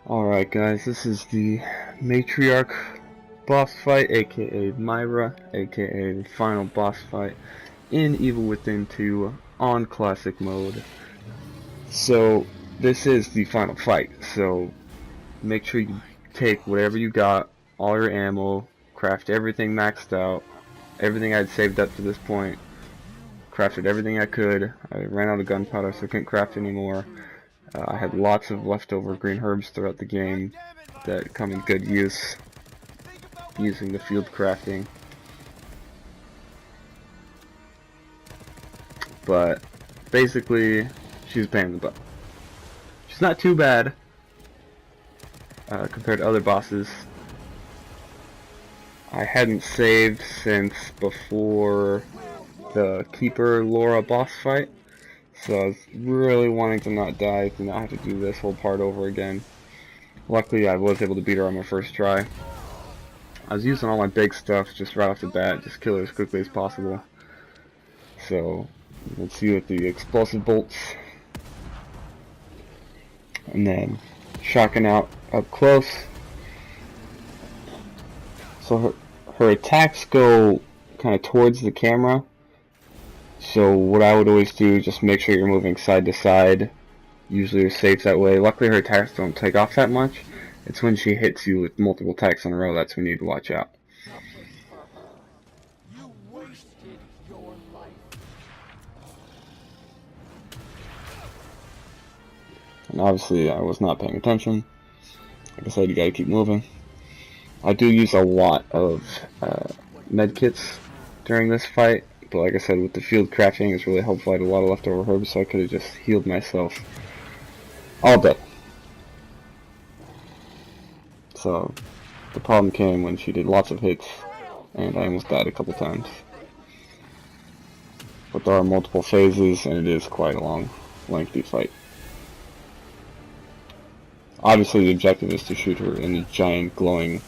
Alright guys, this is the Matriarch boss fight, aka Myra, aka the final boss fight in Evil Within 2 on classic mode. So this is the final fight, so make sure you take whatever you got, all your ammo, craft everything maxed out, everything I'd saved up to this point, crafted everything I could. I ran out of gunpowder so I couldn't craft anymore. I had lots of leftover green herbs throughout the game that come in good use using the field crafting. But basically, she's a pain in the butt. She's not too bad compared to other bosses. I hadn't saved since before the Keeper Laura boss fight. So I was really wanting to not die, to not have to do this whole part over again. Luckily I was able to beat her on my first try. I was using all my big stuff just right off the bat, just kill her as quickly as possible. So let's see with the explosive bolts. And then shotgun out up close. So her attacks go kind of towards the camera. So what I would always do, just make sure you're moving side to side. Usually you're safe that way. Luckily her attacks don't take off that much. It's when she hits you with multiple attacks in a row that's when you need to watch out. You wasted your life. And obviously I was not paying attention. Like I said, you gotta keep moving. I do use a lot of medkits during this fight. But like I said, with the field crafting, it's really helpful. I had a lot of leftover herbs, so I could have just healed myself all day. So the problem came when she did lots of hits, and I almost died a couple times. But there are multiple phases, and it is quite a long, lengthy fight. Obviously, the objective is to shoot her in the giant, glowing,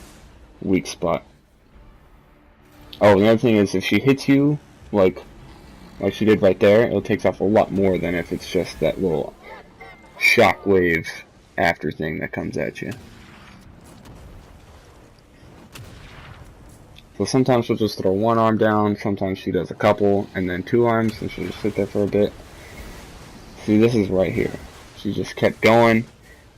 weak spot. Oh, the other thing is, if she hits you, like she did right there, it takes off a lot more than if it's just that little shockwave after thing that comes at you. So sometimes she'll just throw one arm down, sometimes she does a couple, and then two arms, and she'll just sit there for a bit. See, this is right here. She just kept going,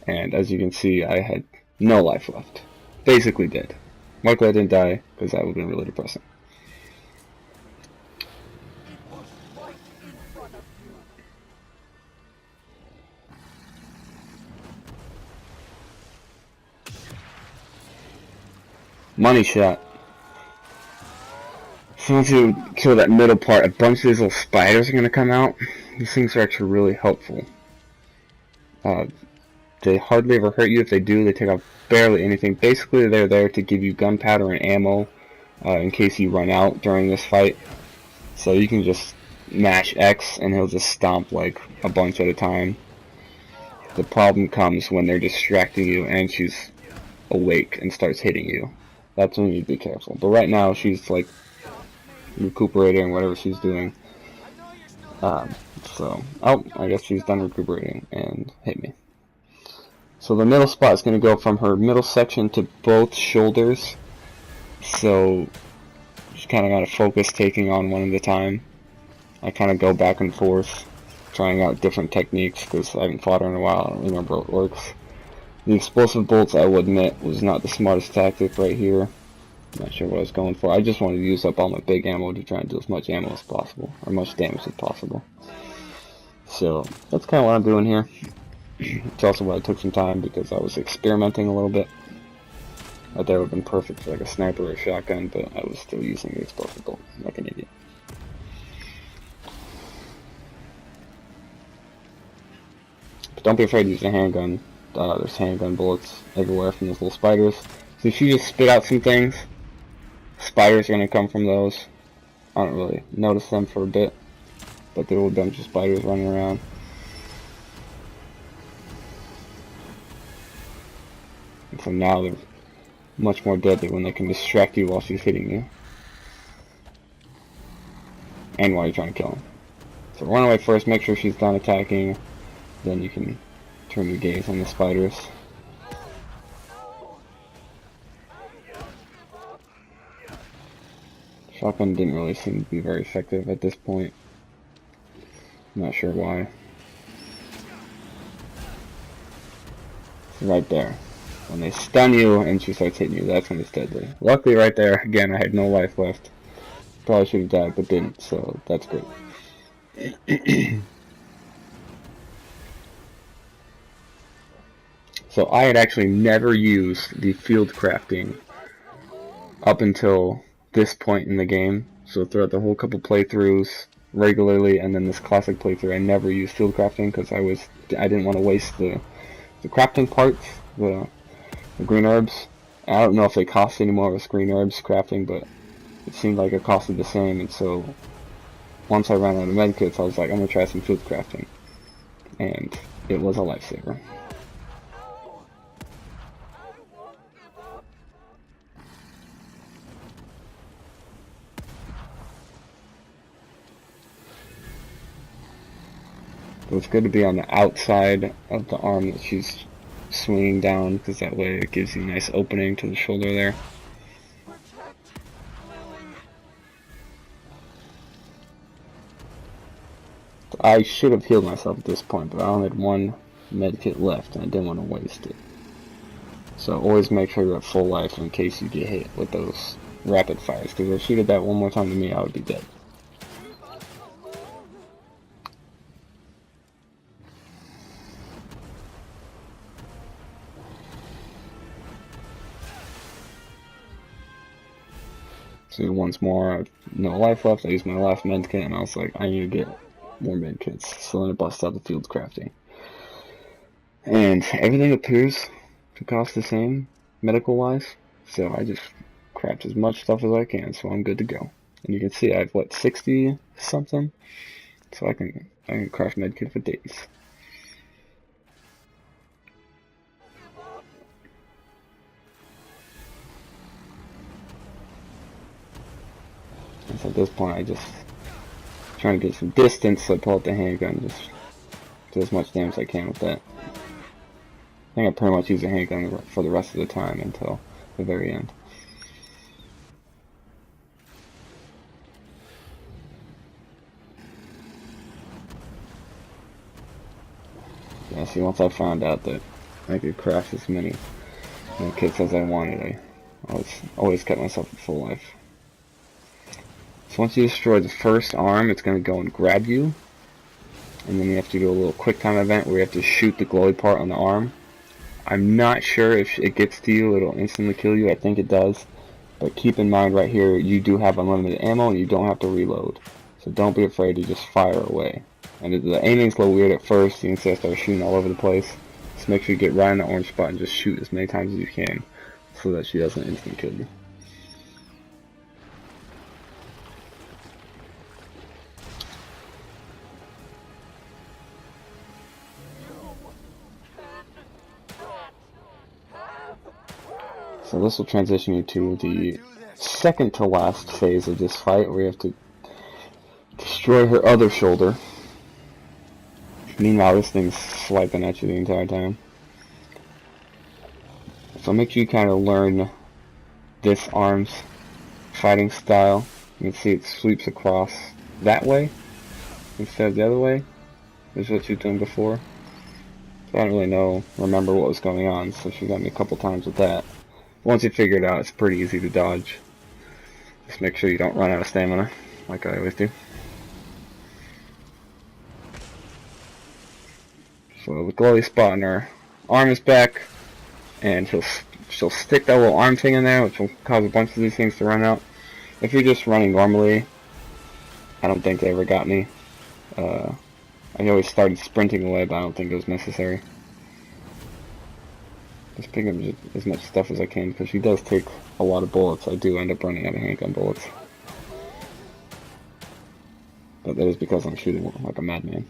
and as you can see, I had no life left. Basically dead. Luckily I didn't die, because that would have been really depressing. Money shot. So once you kill that middle part, a bunch of these little spiders are going to come out. These things are actually really helpful. They hardly ever hurt you. If they do, they take off barely anything. Basically, they're there to give you gunpowder and ammo in case you run out during this fight. So you can just mash X and he'll just stomp like a bunch at a time. The problem comes when they're distracting you and she's awake and starts hitting you. That's when you need to be careful. But right now, she's like recuperating whatever she's doing. So, oh, I guess she's done recuperating and hit me. So the middle spot is going to go from her middle section to both shoulders. So just kind of got to focus taking on one at a time. I kind of go back and forth, trying out different techniques because I haven't fought her in a while. I don't remember how it works. The explosive bolts, I will admit, was not the smartest tactic right here. Not sure what I was going for. I just wanted to use up all my big ammo to try and do as much ammo as possible, or much damage as possible. So that's kind of what I'm doing here. It's also why I took some time because I was experimenting a little bit. I thought it would have been perfect for like a sniper or a shotgun, but I was still using the explosive bolt like an idiot. But don't be afraid to use a handgun. There's handgun bullets everywhere from those little spiders. So if you just spit out some things, spiders are going to come from those. I don't really notice them for a bit, but there will be a bunch of spiders running around. And so now they're much more deadly when they can distract you while she's hitting you. And while you're trying to kill them. So run away first, make sure she's done attacking, then you can turn your gaze on the spiders. Shotgun didn't really seem to be very effective at this point. Not sure why. Right there. When they stun you and she starts hitting you, that's when it's deadly. Luckily right there, again, I had no life left. Probably should have died, but didn't, so that's great. So I had actually never used the field crafting up until this point in the game. So throughout the whole couple playthroughs, regularly, and then this classic playthrough, I never used field crafting because I didn't want to waste the crafting parts, the green herbs. I don't know if they cost any more with green herbs crafting, but it seemed like it costed the same, and so once I ran out of medkits, I was like, I'm gonna try some field crafting, and it was a lifesaver. So it's good to be on the outside of the arm that she's swinging down, because that way it gives you a nice opening to the shoulder there. I should have healed myself at this point, but I only had one medkit left and I didn't want to waste it. So always make sure you're at full life in case you get hit with those rapid fires, because if she did that one more time to me, I would be dead. So once more, no life left, I used my last medkit, and I was like, I need to get more medkits. So then I bust out the field crafting. And everything appears to cost the same, medical-wise, so I just craft as much stuff as I can, so I'm good to go. And you can see I have, what, 60 something? So I can craft medkit for days. So at this point, I just trying to get some distance, so I pull out the handgun, just do as much damage as I can with that. I think I pretty much use a handgun for the rest of the time until the very end. Yeah, see, once I found out that I could craft as many kits as I wanted, I always kept myself at full life. So once you destroy the first arm, it's going to go and grab you. And then you have to do a little quick time event where you have to shoot the glowy part on the arm. I'm not sure if it gets to you, it'll instantly kill you. I think it does. But keep in mind right here, you do have unlimited ammo and you don't have to reload. So don't be afraid to just fire away. And the aiming's a little weird at first. You can see I start shooting all over the place. So make sure you get right in the orange spot and just shoot as many times as you can, so that she doesn't instantly kill you. So this will transition you to the second to last phase of this fight, where you have to destroy her other shoulder. Meanwhile, this thing's swiping at you the entire time. So make sure you kind of learn this arm's fighting style. You can see it sweeps across that way instead of the other way. This is what she was doing before. So I don't really remember what was going on, so she got me a couple times with that. Once you figure it out, it's pretty easy to dodge. Just make sure you don't run out of stamina, like I always do. So the glowy spot on her arm is back, and she'll stick that little arm thing in there, which will cause a bunch of these things to run out. If you're just running normally, I don't think they ever got me. I always started sprinting away, but I don't think it was necessary. Just pick up as much stuff as I can, because she does take a lot of bullets. I do end up running out of handgun bullets. But that is because I'm shooting like a madman.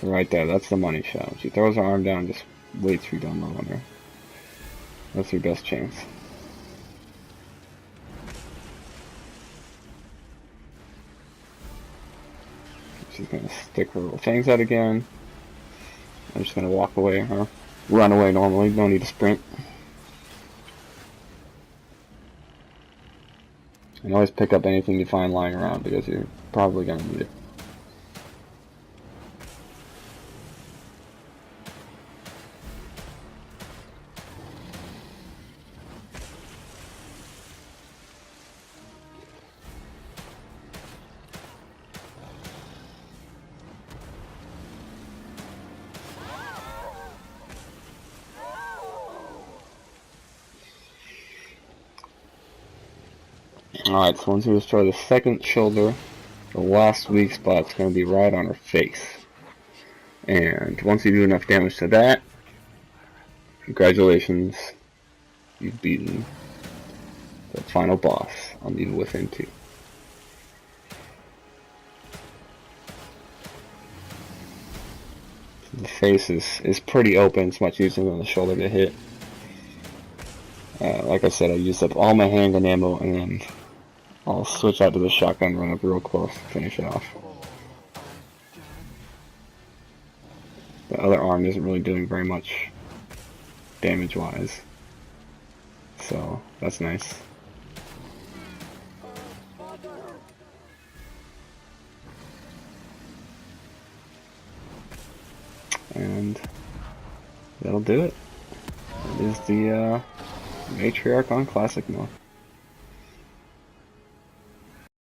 Right there, that's the money shot. When she throws her arm down, just wait till you're down low on her. That's your best chance. She's gonna stick her little fangs out again. I'm just gonna walk away, or run away normally, no need to sprint. And always pick up anything you find lying around because you're probably going to need it. Alright, so once we destroy the second shoulder, the last weak spot's going to be right on her face. And once you do enough damage to that, congratulations, you've beaten the final boss on the Within 2. The face is pretty open, it's much easier than the shoulder to hit. Like I said, I used up all my handgun ammo, and then I'll switch out to the shotgun, run up real close, and finish it off. The other arm isn't really doing very much damage-wise, so that's nice. And that'll do it. That is the Matriarch on Classic mode.